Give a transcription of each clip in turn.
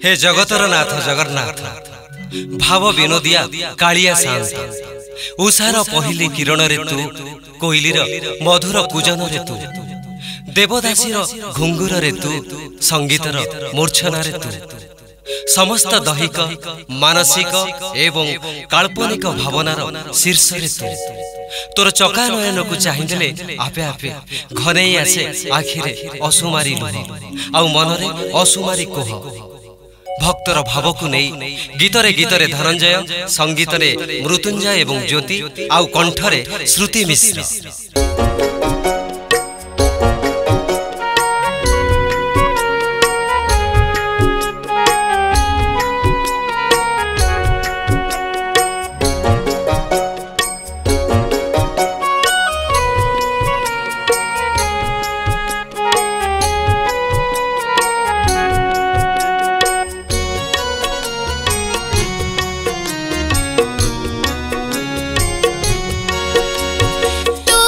हे जगतर नाथ जगन्नाथ भाव विनोदिया कालिया शांत उषार पहिले किरण रे तू कोइलीर मधुर पूजन रे तू देवदासीर घुंगुर रे तू संगीतर मूर्छना रे तू समस्त दैहिक मानसिक एवं काल्पनिक भावनार शीर्ष रे तू तोर चका नयन को चाहिए आपे आपे घने आसे आखिरे असुमारी लुह आउ मनरे असुमारी कोह भक्तर भाव को नहीं गीतरे गीतरे धनंजय संगीतरे मृत्युंजय एवं ज्योति आउ कंठरे श्रुति मिश्र तू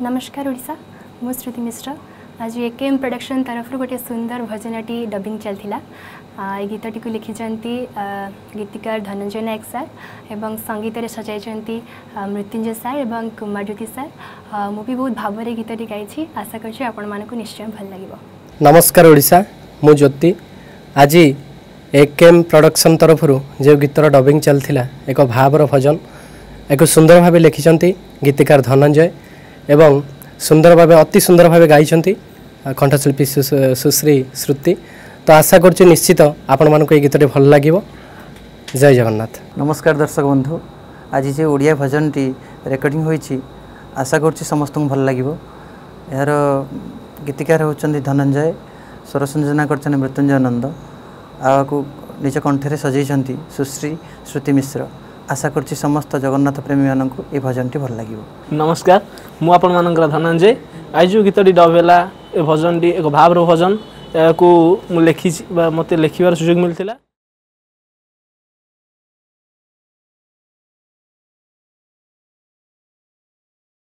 नमस्कार ओडिशा मु श्रुति मिश्र आज एकेएम प्रोडक्शन तरफ गोटे सुंदर भजनटी डबिंग चलता ये गीतटी को लिखिंट गीतिकार धनंजय नायक सार एवं संगीत सजाई मृत्युंजय सार एवं कुमार ज्योति सार मु भी बहुत भाव में गीतटी गाई आशा कर निश्चय भल लगे। नमस्कार ओडिशा मु ज्योति आज एकेएम प्रोडक्शन तरफ जो गीतर डबिंग चलता एक भावर भजन एक सुंदर भाव लिखिंट गीतिकार धनंजय एवं सुंदर भाव अति सुंदर भाव गाई कंठशिल्पी सुश्री श्रुति। तो आशा करुँ निश्चित आपण मानक ये गीतटी भल लगे। जय जगन्नाथ। नमस्कार दर्शक बंधु आज जो ओडिया भजन टी रेकर्डिंग होईची आशा करुँ समस्त भल लगे। यार गीतिकार होचंदी धनंजय स्वर संयोजना कर मृत्युंजय नंद आपको निज कंठे सजाई सुश्री श्रुति मिश्र। आशा करुँ समस्त जगन्नाथ प्रेमी मानक ये भजन टी भल लगे। नमस्कार मु आपण मानकर धनंजय आज जो गीतटी डबेला ए भजन टी एक भावर भजन को लिखी मत लिखार सुजोग मिलता।